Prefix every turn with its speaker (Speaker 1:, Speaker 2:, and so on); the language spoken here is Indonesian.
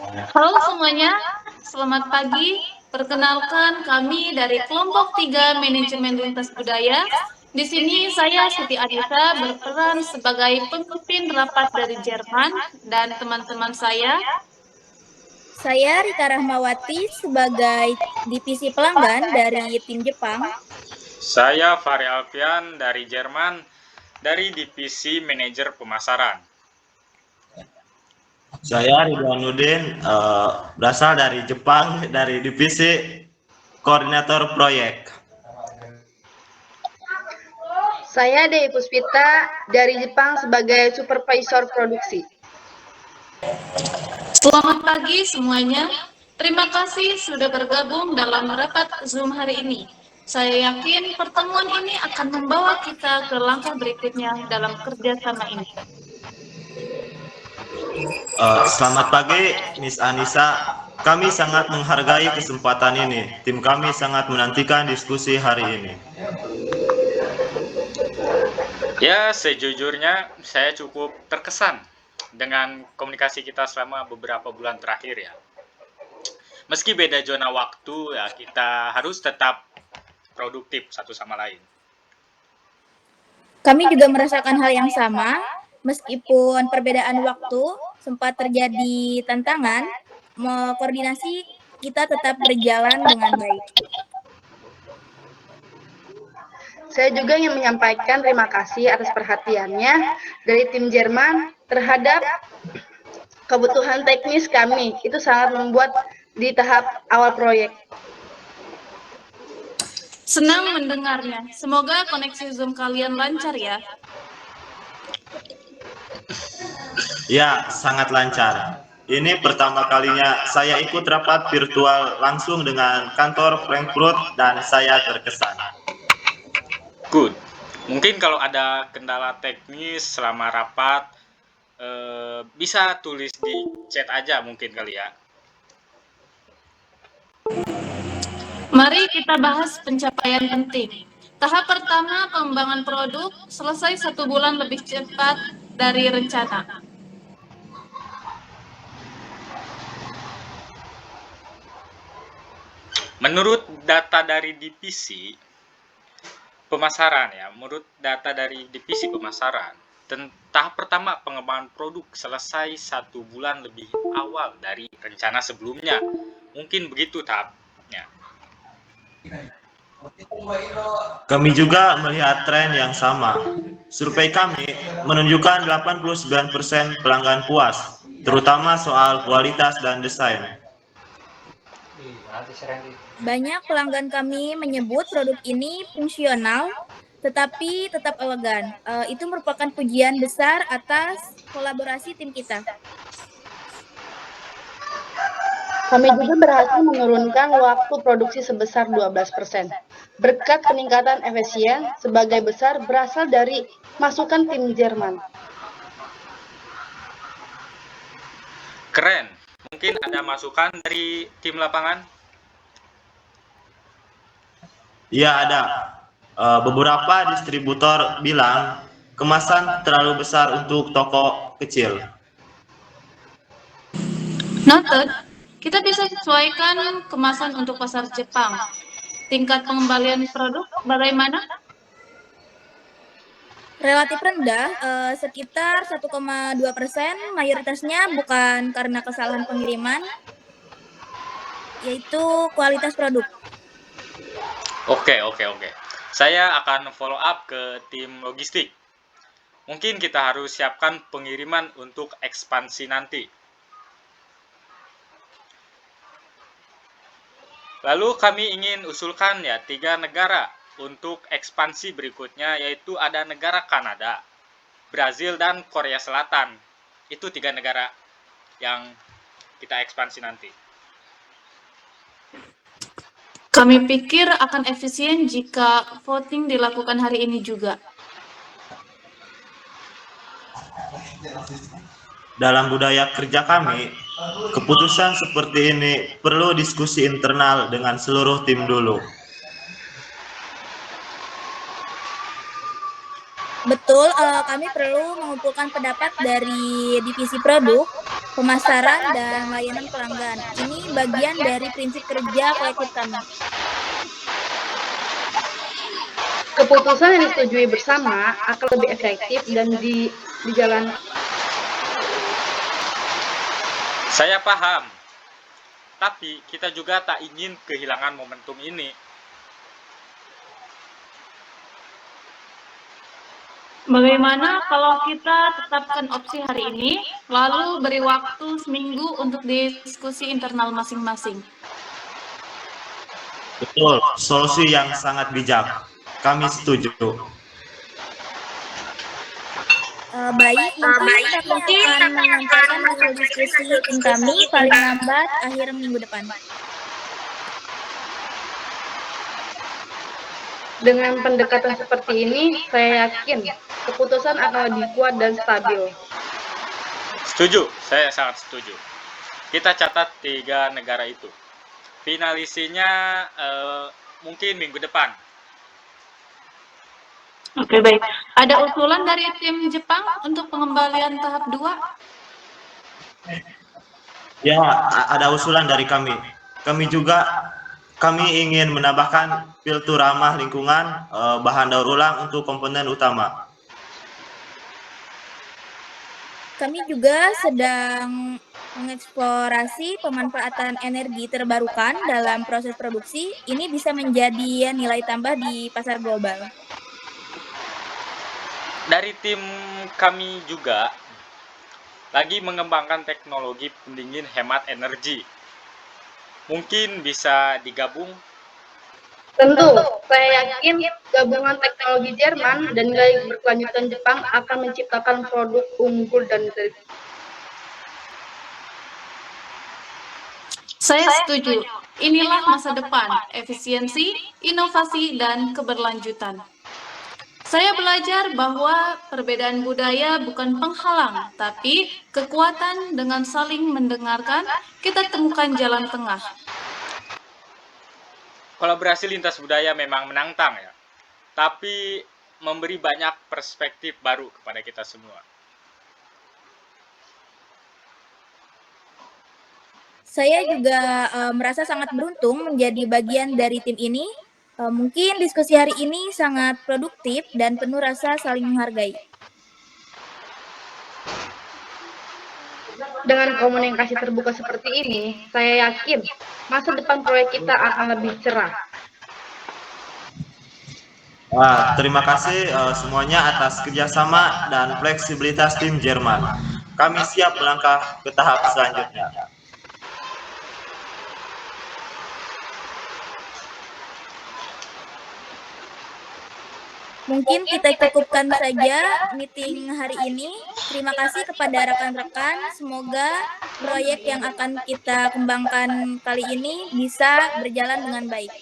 Speaker 1: Halo semuanya, selamat pagi. Perkenalkan kami dari kelompok 3 Manajemen Lintas Budaya. Di sini saya Siti Anissa berperan sebagai pemimpin rapat dari Jerman dan teman-teman
Speaker 2: Saya Rika Rahmawati sebagai divisi pelanggan dari tim Jepang.
Speaker 3: Saya Fahri Alfian dari Jerman, dari divisi manajer pemasaran.
Speaker 4: Saya Ridwanuddin, berasal dari Jepang, dari divisi koordinator proyek.
Speaker 5: Saya Dewi Puspita dari Jepang sebagai supervisor produksi.
Speaker 1: Selamat pagi semuanya. Terima kasih sudah bergabung dalam rapat Zoom hari ini. Saya yakin pertemuan ini akan membawa kita ke langkah berikutnya dalam kerjasama ini.
Speaker 4: Selamat pagi, Miss Anissa. Kami sangat menghargai kesempatan ini. Tim kami sangat menantikan diskusi hari ini.
Speaker 3: Ya, sejujurnya saya cukup terkesan dengan komunikasi kita selama beberapa bulan terakhir ya. Meski beda zona waktu ya, kita harus tetap produktif satu sama lain.
Speaker 2: Kami juga merasakan hal yang sama, meskipun perbedaan waktu sempat terjadi tantangan, koordinasi kita tetap berjalan dengan baik.
Speaker 5: Saya juga ingin menyampaikan terima kasih atas perhatiannya dari tim Jerman terhadap kebutuhan teknis kami. Itu sangat membuat di tahap awal proyek.
Speaker 1: Senang mendengarnya. Semoga koneksi Zoom kalian lancar ya.
Speaker 4: Ya, sangat lancar. Ini pertama kalinya saya ikut rapat virtual langsung dengan kantor Frankfurt dan saya terkesan.
Speaker 3: Good. Mungkin kalau ada kendala teknis selama rapat, bisa tulis di chat aja mungkin kali ya.
Speaker 1: Mari kita bahas pencapaian penting. Tahap pertama, pengembangan produk selesai 1 bulan lebih cepat dari rencana.
Speaker 3: Menurut data dari divisi pemasaran ya, menurut data dari divisi pemasaran, tahap pertama pengembangan produk selesai 1 bulan lebih awal dari rencana sebelumnya. Mungkin begitu tahapnya.
Speaker 4: Kami juga melihat tren yang sama. Survei kami menunjukkan 89% pelanggan puas, terutama soal kualitas dan desain.
Speaker 2: Banyak pelanggan kami menyebut produk ini fungsional, tetapi tetap elegan. Itu merupakan pujian besar atas kolaborasi tim kita.
Speaker 5: Kami juga berhasil menurunkan waktu produksi sebesar 12%. Berkat peningkatan efisien sebagai besar berasal dari masukan tim Jerman.
Speaker 3: Keren. Mungkin ada masukan dari tim lapangan?
Speaker 4: Ya, ada. Beberapa distributor bilang kemasan terlalu besar untuk toko kecil.
Speaker 1: Noted, kita bisa sesuaikan kemasan untuk pasar Jepang. Tingkat pengembalian produk bagaimana?
Speaker 2: Relatif rendah, sekitar 1,2%, mayoritasnya bukan karena kesalahan pengiriman, yaitu kualitas produk.
Speaker 3: Oke. Saya akan follow up ke tim logistik. Mungkin kita harus siapkan pengiriman untuk ekspansi nanti. Lalu kami ingin usulkan ya 3 negara untuk ekspansi berikutnya, yaitu ada negara Kanada, Brazil, dan Korea Selatan. Itu 3 negara yang kita ekspansi nanti.
Speaker 1: Kami pikir akan efisien jika voting dilakukan hari ini juga.
Speaker 4: Dalam budaya kerja kami, keputusan seperti ini perlu diskusi internal dengan seluruh tim dulu.
Speaker 2: Betul, kami perlu mengumpulkan pendapat dari divisi produk, pemasaran, dan layanan pelanggan. Ini bagian dari prinsip kerja kolektif kami.
Speaker 5: Keputusan yang disetujui bersama akan lebih efektif dan dijalankan.
Speaker 3: Saya paham, tapi kita juga tak ingin kehilangan momentum ini.
Speaker 1: Bagaimana kalau kita tetapkan opsi hari ini, lalu beri waktu seminggu untuk diskusi internal masing-masing?
Speaker 4: Betul, solusi yang sangat bijak. Kami setuju.
Speaker 2: Baik, mungkin kami akan menyampaikan hasil diskusi tim kami paling lambat akhir minggu depan.
Speaker 5: Dengan pendekatan seperti ini, saya yakin keputusan akan lebih kuat dan stabil.
Speaker 3: Setuju, saya sangat setuju. Kita catat 3 negara itu. Finalisinya mungkin minggu depan.
Speaker 1: Oke, baik. Ada usulan dari tim Jepang untuk pengembalian tahap 2?
Speaker 4: Ya, ada usulan dari kami. Kami ingin menambahkan filter ramah lingkungan, bahan daur ulang untuk komponen utama.
Speaker 2: Kami juga sedang mengeksplorasi pemanfaatan energi terbarukan dalam proses produksi. Ini bisa menjadi nilai tambah di pasar global.
Speaker 3: Dari tim kami juga lagi mengembangkan teknologi pendingin hemat energi. Mungkin bisa digabung.
Speaker 5: Tentu, saya yakin gabungan teknologi Jerman dan nilai berkelanjutan Jepang akan menciptakan produk unggul dan
Speaker 1: Saya setuju. Inilah masa depan, efisiensi, inovasi, dan keberlanjutan. Saya belajar bahwa perbedaan budaya bukan penghalang, tapi kekuatan. Dengan saling mendengarkan, kita temukan jalan tengah.
Speaker 3: Kolaborasi lintas budaya memang menantang ya, tapi memberi banyak perspektif baru kepada kita semua.
Speaker 2: Saya juga merasa sangat beruntung menjadi bagian dari tim ini. Mungkin diskusi hari ini sangat produktif dan penuh rasa saling menghargai.
Speaker 5: Dengan komunikasi terbuka seperti ini, saya yakin masa depan proyek kita akan lebih cerah.
Speaker 4: Terima kasih semuanya atas kerjasama dan fleksibilitas tim Jerman. Kami siap melangkah ke tahap selanjutnya.
Speaker 2: Mungkin kita cukupkan saja meeting hari ini. Terima kasih kepada rekan-rekan. Semoga proyek yang akan kita kembangkan kali ini bisa berjalan dengan baik.